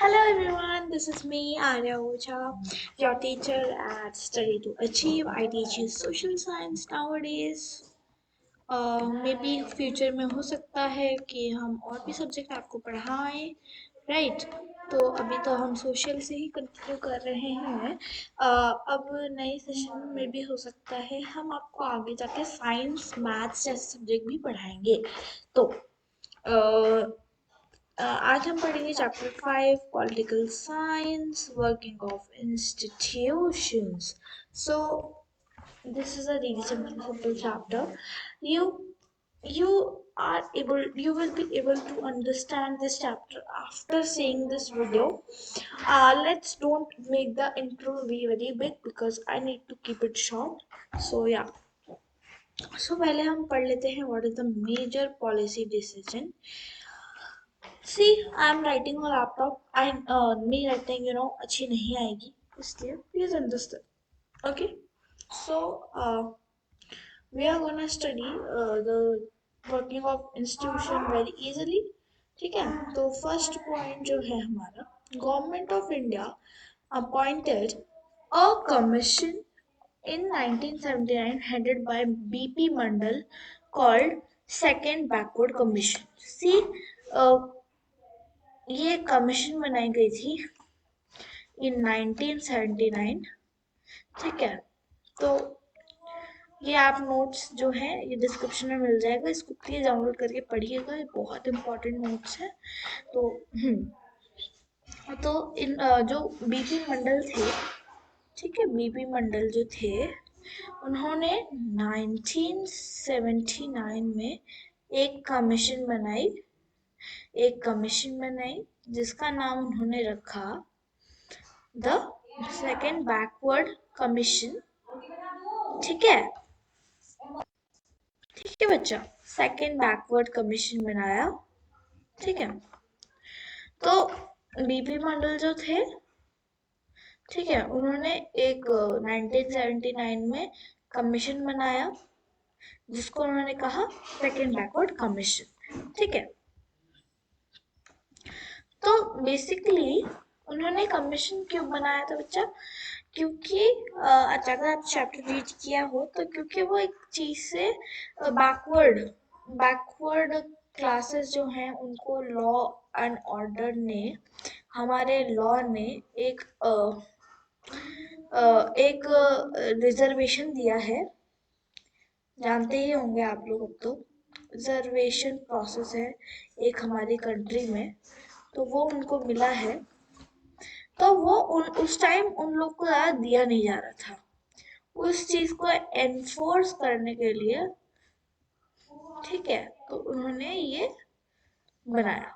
Hello everyone, this is me, Arya Ocha, your teacher at Study to Achieve. I teach you social science nowadays. Maybe future में हो सकता है कि हम और भी सब्जेक्ट आपको पढ़ाएं, राइट? तो अभी तो हम सोशल से ही कंटिन्यू कर रहे हैं। अब नए सेशन में भी हो सकता है हम आपको आगे जाके साइंस मैथ्स जैसे सब्जेक्ट भी पढ़ाएंगे। तो आज हम पढ़ेंगे chapter 5 political science working of institutions. So this is a really simple chapter. You you will be able to understand this chapter after seeing this video. Let's don't make the intro very big because I need to keep it short. So yeah. So पहले हम पढ़ लेते हैं what is the major policy decision. See, I'm writing on laptop. Me writing, अच्छी नहीं आएगी, इसलिए please understand. Okay. So, we are gonna study the working of institution very easily. ठीक है? तो first point जो है हमारा, Government of India appointed a commission in 1979 headed by B.P. Mandal called Second Backward Commission. See, uh, ये commission बनाई गई थी इन 1979। ठीक है, तो ये आप नोट्स जो है ये डिस्क्रिप्शन में मिल जाएगा, इसको प्लीज डाउनलोड करके पढ़िएगा, ये बहुत इंपॉर्टेंट नोट्स है। तो तो इन जो बीपी मंडल थे, ठीक है, बीपी मंडल जो थे उन्होंने 1979 में एक कमीशन बनाई जिसका नाम उन्होंने रखा द सेकेंड बैकवर्ड कमीशन। ठीक है, ठीक है बच्चा, सेकेंड बैकवर्ड कमीशन बनाया। ठीक है, तो बीपी मंडल जो थे, ठीक है, उन्होंने एक 1979 में कमीशन बनाया जिसको उन्होंने कहा सेकेंड बैकवर्ड कमीशन। ठीक है, तो बेसिकली उन्होंने कमीशन क्यों बनाया था बच्चा? क्योंकि अगर आप चैप्टर रीड किया हो तो क्योंकि वो एक चीज से बैकवर्ड क्लासेस जो हैं उनको लॉ एंड ऑर्डर ने, हमारे लॉ ने एक एक रिजर्वेशन दिया है। जानते ही होंगे आप लोग, अब तो रिजर्वेशन प्रोसेस है एक हमारी कंट्री में, तो वो उनको मिला है। तो वो उस टाइम उन लोग को ज़्यादा दिया नहीं जा रहा था, उस चीज को एनफोर्स करने के लिए। ठीक है, तो उन्होंने ये बनाया।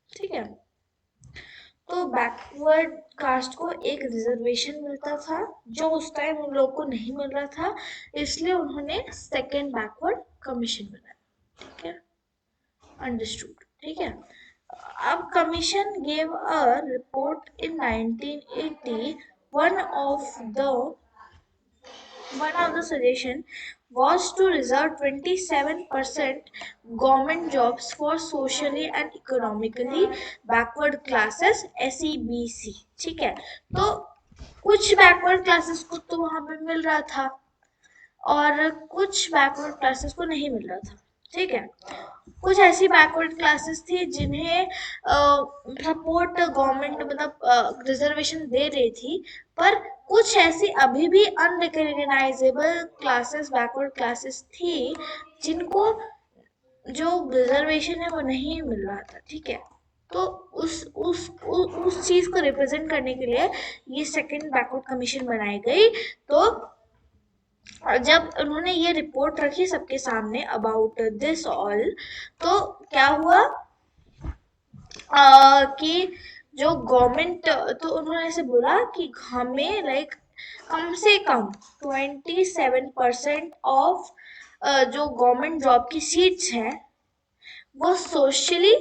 ठीक है, तो बैकवर्ड कास्ट को एक रिजर्वेशन मिलता था जो उस टाइम उन लोग को नहीं मिल रहा था, इसलिए उन्होंने सेकेंड बैकवर्ड कमीशन बनाया। ठीक है, अंडरस्टूड। ठीक है, अब commission gave a report in 1980। One of the suggestion was to reserve 27% government jobs for socially and economically backward classes SEBC। ठीक है, तो कुछ बैकवर्ड क्लासेस को तो वहां पे मिल रहा था और कुछ बैकवर्ड क्लासेस को नहीं मिल रहा था। ठीक है, कुछ ऐसी बैकवर्ड क्लासेस थी जिन्हें सपोर्ट गवर्नमेंट मतलब रिजर्वेशन दे रही थी, पर कुछ ऐसी अभी भी अनरिकग्नाइजेबल क्लासेस, बैकवर्ड क्लासेस थी जिनको जो रिजर्वेशन है वो नहीं मिल रहा था। ठीक है, तो उस चीज को रिप्रेजेंट करने के लिए ये सेकंड बैकवर्ड कमीशन बनाई गई। तो जब उन्होंने ये रिपोर्ट रखी सबके सामने अबाउट दिस ऑल, तो क्या हुआ कि जो गवर्नमेंट, तो उन्होंने ऐसे बोला कि हमें लाइक कम से कम 27% ऑफ जो गवर्नमेंट जॉब की सीट्स हैं वो सोशली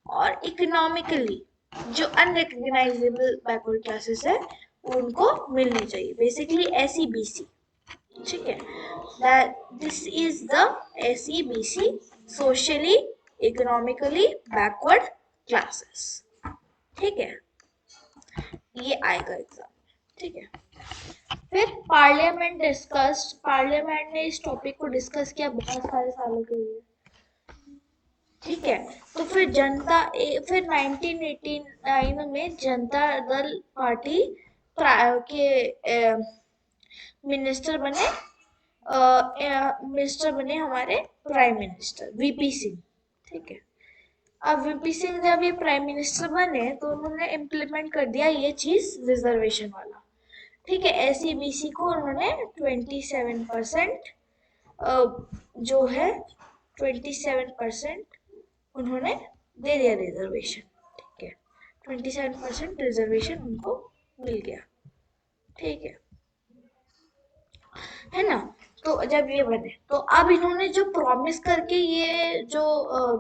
और इकोनॉमिकली जो अनरिकग्नाइजेबल बैकवर्ड क्लासेस है उनको मिलनी चाहिए, बेसिकली SEBC। ठीक है, that this is the SEBC, socially economically backward classes। ठीक है, ये आएगा एग्जाम, ठीक है। फिर पार्लियामेंट ने इस टॉपिक को डिस्कस किया बहुत सारे सालों के लिए, ठीक है। तो फिर फिर 1989 में जनता दल पार्टी के मिनिस्टर बने, मिनिस्टर बने हमारे प्राइम मिनिस्टर वीपी सिंह, ठीक है। अब वीपी सिंह जब ये प्राइम मिनिस्टर बने तो उन्होंने इम्प्लीमेंट कर दिया ये चीज रिजर्वेशन वाला, ठीक है। एसईबीसी को उन्होंने 27% जो है 27% उन्होंने दे दिया रिजर्वेशन, ठीक है। 27% रिजर्वेशन उनको मिल गया, ठीक है ना। तो जब ये बने तो अब इन्होंने जो प्रॉमिस करके ये जो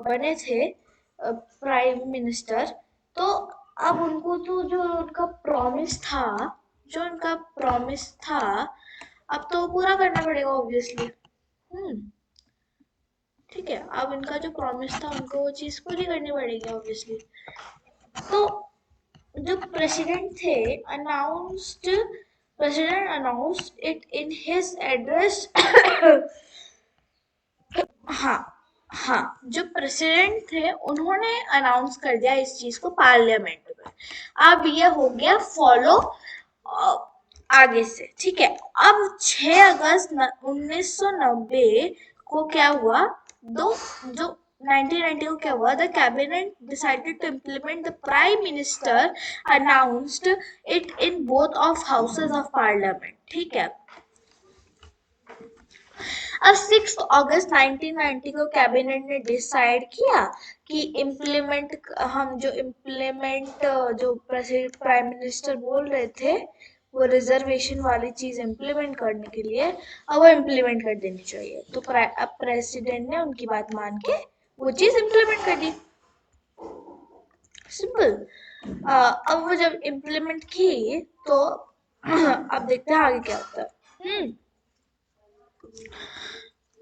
बने थे प्राइम मिनिस्टर, तो अब उनको तो जो उनका प्रॉमिस था, जो उनका प्रॉमिस था अब तो पूरा करना पड़ेगा ऑब्वियसली। ठीक है, अब इनका जो प्रॉमिस था उनको वो चीज पूरी करनी पड़ेगी ऑब्वियसली। तो जो president announced it in his address. हाँ, हाँ, जो प्रेसिडेंट थे उन्होंने अनाउंस कर दिया इस चीज को पार्लियामेंट में। अब ये हो गया फॉलो आगे से, ठीक है। अब 6 अगस्त 1990 को क्या हुआ, दो जो 1990 को क्या हुआ, the cabinet decided to implement the prime minister announced it in both of houses of parliament, ठीक है। अब 6 अगस्त 1990 को कैबिनेट ने डिसाइड किया कि जो प्राइम मिनिस्टर बोल रहे थे वो रिजर्वेशन वाली चीज इम्प्लीमेंट करने के लिए अब वो इम्प्लीमेंट कर देनी चाहिए। तो अब प्रेसिडेंट ने उनकी बात मान के वो चीज इम्प्लीमेंट कर दी, सिंपल। अब वो जब इम्प्लीमेंट की तो अब देखते हैं आगे क्या होता है।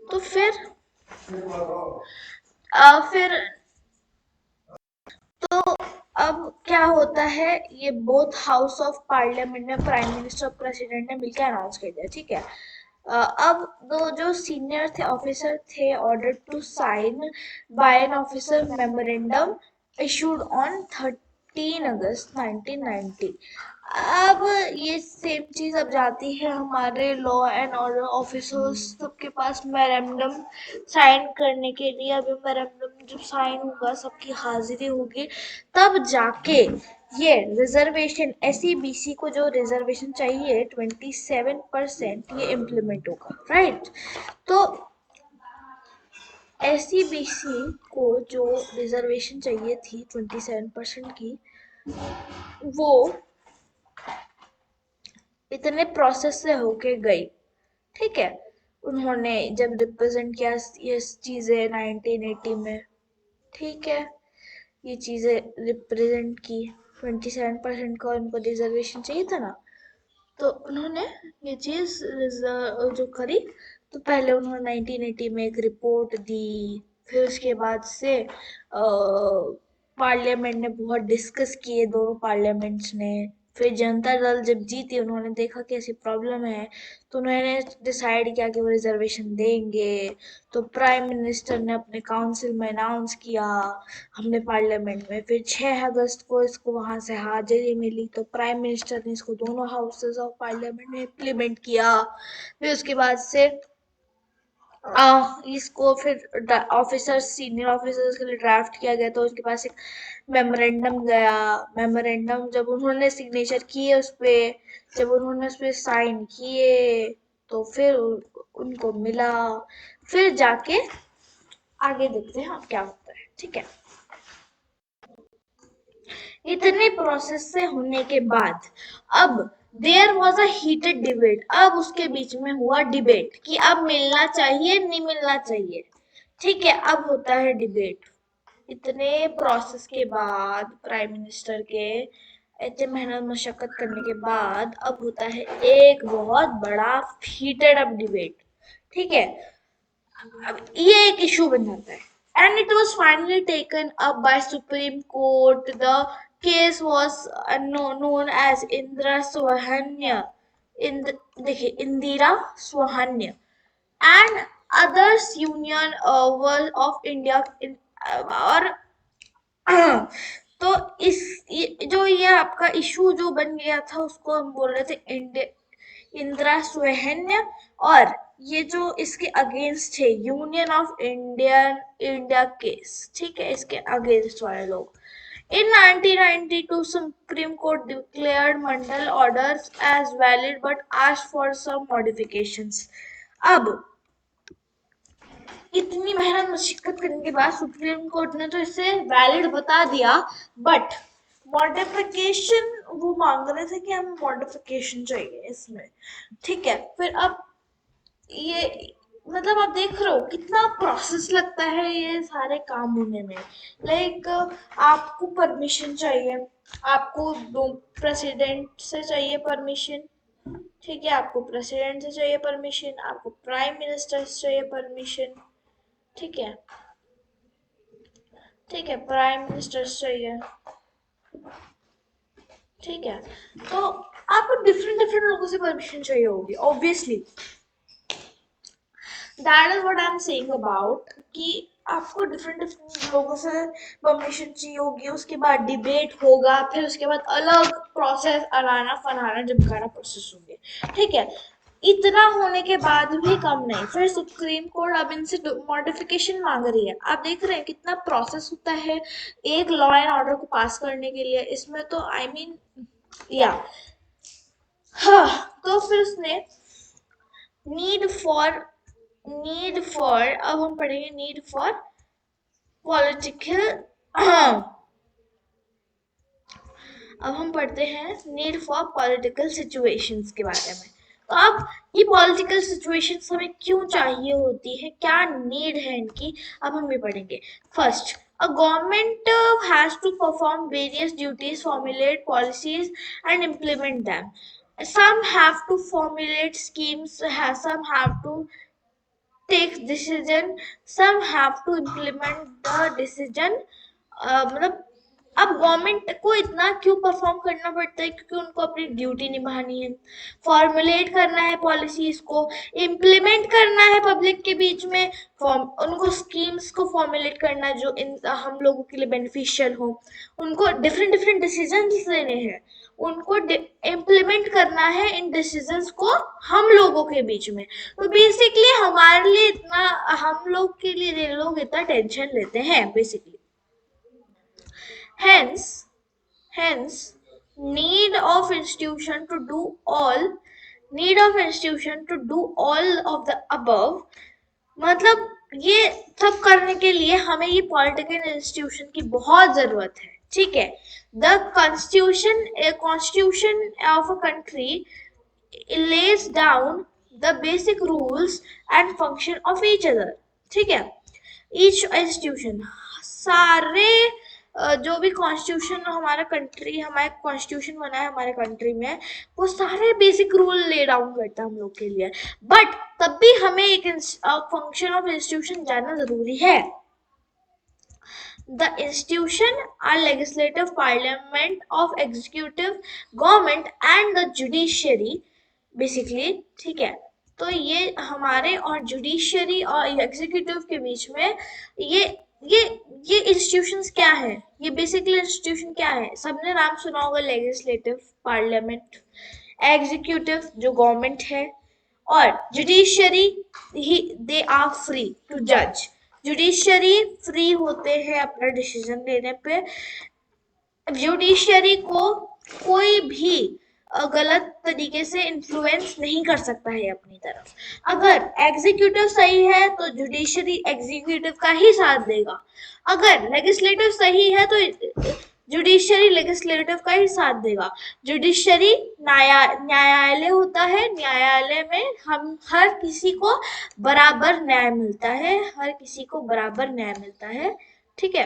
तो फिर तो अब क्या होता है, ये बोथ हाउस ऑफ पार्लियामेंट ने प्राइम मिनिस्टर और प्रेसिडेंट ने मिलकर अनाउंस कर दिया, ठीक है। अब दो जो सीनियर थे ऑफिसर थे order to sign by an officer memorandum issued on 13 August 1990। अब ये सेम चीज अब जाती है हमारे लॉ एंड ऑर्डर ऑफिसर्स सबके पास मेमोरेंडम साइन करने के लिए। अभी मेमोरेंडम जब साइन होगा सबकी हाजिरी होगी तब जाके ये रिजर्वेशन एसईबीसी को जो रिजर्वेशन चाहिए 27% ये इम्प्लीमेंट होगा, राइट। तो एसईबीसी को जो रिजर्वेशन चाहिए थी 27% की, वो इतने प्रोसेस से होके गई, ठीक है। उन्होंने जब रिप्रेजेंट किया ये चीजें 1980 में, ठीक है, ये चीजें रिप्रेजेंट की 27% का उनको रिजर्वेशन चाहिए था ना, तो उन्होंने ये चीज जो करी। तो पहले उन्होंने 1980 में एक रिपोर्ट दी, फिर उसके बाद से पार्लियामेंट ने बहुत डिस्कस किए दोनों पार्लियामेंट्स ने। फिर जनता दल जब जीती उन्होंने देखा कि ऐसी प्रॉब्लम है तो उन्होंने डिसाइड किया कि वो रिजर्वेशन देंगे। तो प्राइम मिनिस्टर ने अपने काउंसिल में अनाउंस किया हमने पार्लियामेंट में, फिर 6 अगस्त को इसको वहां से हाजिरी मिली तो प्राइम मिनिस्टर ने इसको दोनों हाउसेस ऑफ पार्लियामेंट में इम्प्लीमेंट किया। फिर उसके बाद से इसको फिर ऑफिसर्स सीनियर ऑफिसर्स के लिए ड्राफ्ट किया गया, तो उसके पास एक मेमोरेंडम गया। मेमोरेंडम जब उन्होंने सिग्नेचर किए उस पे, जब उन्होंने उस पे साइन किए तो फिर उनको मिला। फिर जाके आगे देखते हैं क्या होता है, ठीक है। इतने प्रोसेस से होने के बाद अब there was a heated debate. अब उसके बीच में हुआ डिबेट कि अब मिलना चाहिए नहीं मिलना चाहिए, ठीक है। अब होता है डिबेट, इतने प्रोसेस के बाद प्राइम मिनिस्टर के इतने मेहनत मशक्कत करने के बाद अब होता है एक बहुत बड़ा हीटेड अप डिबेट, ठीक है। अब ये एक इशू बन जाता है and it was finally taken up by Supreme Court. The case was known as Indira Swahanya. देखिए Indira स्वहन्य and others union was of India और तो जो ये आपका इशू जो बन गया था उसको हम बोल रहे थे इंदिरा स्वहन्य और ये जो इसके अगेंस्ट है यूनियन ऑफ इंडिया केस, ठीक है, इसके अगेंस्ट वाले लोग। In 1992, Supreme Court declared Mandal orders as valid but asked for some modifications. अब इतनी मेहनत मशक्कत करने के बाद सुप्रीम कोर्ट ने तो इसे वैलिड बता दिया, बट मॉडिफिकेशन वो मांग रहे थे कि हमें मॉडिफिकेशन चाहिए इसमें, ठीक है। फिर अब ये मतलब आप देख रहे हो कितना प्रोसेस लगता है ये सारे काम होने में। लाइक आपको परमिशन चाहिए, आपको दो प्रेसिडेंट से चाहिए परमिशन, ठीक है, आपको प्रेसिडेंट से चाहिए परमिशन, आपको प्राइम मिनिस्टर से चाहिए परमिशन, ठीक है, ठीक है, प्राइम मिनिस्टर से चाहिए, ठीक है। तो आपको डिफरेंट डिफरेंट लोगों से परमिशन चाहिए होगी obviously. That is what I am saying about कि आपको डिफरेंट डिफरेंट लोगों से परमिशन चाहिए होगी, उसके बाद डिबेट होगा, फिर उसके बाद अलग प्रोसेस अलाना फलाना जमकाना प्रोसेस होंगे, ठीक है। इतना होने के बाद भी कम नहीं, फिर सुप्रीम कोर्ट अब इनसे मॉडिफिकेशन मांग रही है। आप देख रहे हैं कितना प्रोसेस होता है एक लॉ एंड ऑर्डर को पास करने के लिए, इसमें तो आई मीन या हाँ। तो फिर उसने नीड फॉर अब हम पढ़ेंगे नीड फॉर पॉलिटिकल अब हम पढ़ते हैं नीड फॉर पॉलिटिकल सिचुएशंस के बारे में। तो अब ये पॉलिटिकल सिचुएशंस हमें क्यों चाहिए होती है, क्या नीड है इनकी, अब हम ये पढ़ेंगे। First, a government has to perform various duties, formulate policies and implement them. Some have to formulate schemes, some have to take decision, some have to implement the decision। मतलब अब गवर्नमेंट को इतना क्यों परफॉर्म करना पड़ता है, क्योंकि उनको अपनी ड्यूटी निभानी है, फॉर्मुलेट करना है पॉलिसीज को, इम्प्लीमेंट करना है पब्लिक के बीच में, उनको स्कीम्स को फॉर्मुलेट करना है जो हम लोगों के लिए बेनिफिशियल हो, उनको डिफरेंट डिफरेंट डिसीजंस लेने हैं, उनको इम्प्लीमेंट करना है इन डिसीजंस को हम लोगों के बीच में। तो बेसिकली हमारे लिए इतना, हम लोग के लिए ये लोग इतना टेंशन लेते हैं basically. Hence, need of institution to do all of the above, मतलब ये सब करने के लिए हमें ये पॉलिटिकल इंस्टीट्यूशन की बहुत जरूरत है, ठीक है। The constitution of a country lays down the basic rules and function of each other, ठीक है। each institution, सारे जो भी कॉन्स्टिट्यूशन हमारा कंट्री, हमारा कॉन्स्टिट्यूशन बना है हमारे कंट्री में, वो सारे बेसिक रूल ले डाउन करता है हम लोग के लिए, बट तब भी हमें एक फंक्शन ऑफ इंस्टीट्यूशन जानना जरूरी है। The institution are legislative, parliament of executive, government and the judiciary basically, ठीक है। तो ये हमारे और जुडिशरी और एग्जीक्यूटिव के बीच में ये ये ये इंस्टीट्यूशंस क्या है, ये बेसिकली इंस्टीट्यूशन क्या है, सबने नाम सुना होगा, लेजिस्लेटिव पार्लियामेंट, एग्जीक्यूटिव जो गवर्नमेंट है, और जुडिशरी ही दे आर फ्री टू जज, जुडिशरी फ्री होते हैं अपना डिसीजन लेने पे, जुडिशरी को कोई भी गलत तरीके से इन्फ्लुएंस नहीं कर सकता है अपनी तरफ। अगर एग्जीक्यूटिव सही है तो जुडिशरी एग्जीक्यूटिव का ही साथ देगा, अगर लेजिस्लेटिव सही है तो जुडिशरी लेजिस्लेटिव का ही साथ देगा। जुडिशरी न्यायालय होता है, न्यायालय में हम हर किसी को बराबर न्याय मिलता है, हर किसी को बराबर न्याय मिलता है, ठीक है।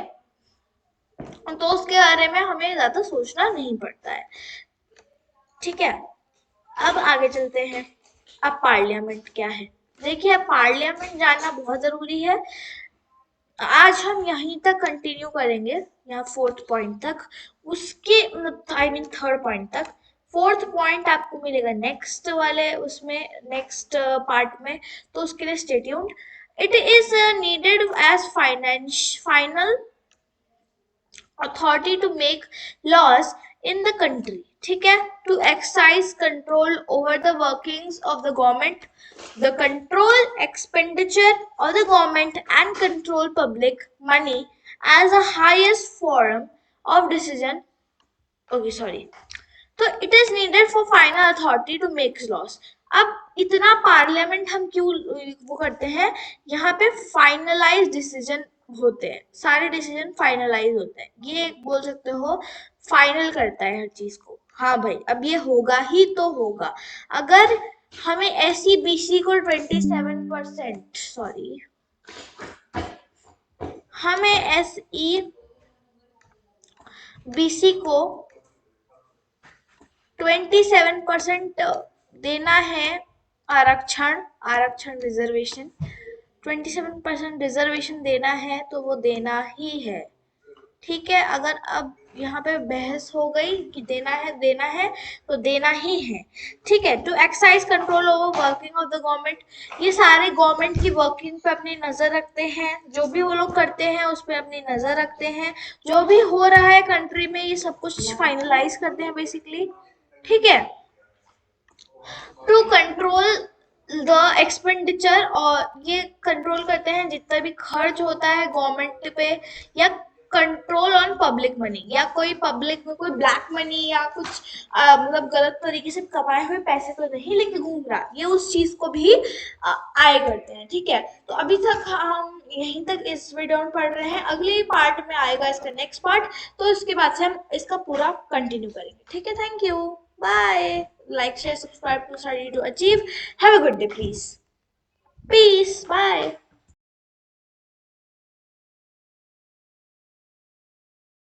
तो उसके बारे में हमें ज्यादा सोचना नहीं पड़ता है, ठीक है। अब आगे चलते हैं, अब पार्लियामेंट क्या है, देखिए अब पार्लियामेंट जानना बहुत जरूरी है। आज हम यहीं तक कंटिन्यू करेंगे, यहाँ फोर्थ पॉइंट तक, उसके आई मीन थर्ड पॉइंट तक। फोर्थ पॉइंट आपको मिलेगा नेक्स्ट वाले उसमें, नेक्स्ट पार्ट में, तो उसके लिए stay tuned. It is needed as final authority to make laws in the country, ठीक है, to exercise control over the workings of the government, the control expenditure of the government and control public money as a highest form of decision, okay sorry, तो it is needed for final authority to make laws. अब इतना parliament हम क्यों वो करते हैं, यहाँ पे फाइनलाइज डिसीजन होते हैं, सारे डिसीजन फाइनलाइज होते हैं, ये बोल सकते हो फाइनल करता है हर चीज को। हाँ भाई अब ये होगा ही तो होगा। अगर हमें एससी बीसी को 27%, सॉरी, हमें एसई बीसी को 27% देना है, आरक्षण, आरक्षण रिजर्वेशन 27% रिजर्वेशन देना है तो वो देना ही है, ठीक है। अगर अब यहाँ पे बहस हो गई कि देना है तो देना ही है, ठीक है। To exercise control over working of the government, ये सारे गवर्नमेंट की वर्किंग पे अपनी नजर रखते हैं, जो भी वो लोग करते हैं उस पर अपनी नजर रखते हैं, जो भी हो रहा है कंट्री में ये सब कुछ फाइनलाइज करते हैं बेसिकली, ठीक है। टू कंट्रोल द एक्सपेंडिचर, और ये कंट्रोल करते हैं जितना भी खर्च होता है गवर्नमेंट पे, या कंट्रोल ऑन पब्लिक मनी, या कोई पब्लिक में कोई ब्लैक मनी या कुछ मतलब गलत तरीके से कमाए हुए पैसे तो नहीं लेके घूम रहा, ये उस चीज को भी आए करते हैं, ठीक है। तो अभी तक हम यहीं तक इस वीडियो में पढ़ रहे हैं, अगले पार्ट में आएगा इसका नेक्स्ट पार्ट, तो इसके बाद से हम इसका पूरा कंटिन्यू करेंगे, ठीक है। Thank you, bye. Like, share, subscribe to study to achieve. Have a good day, please. Peace. Bye.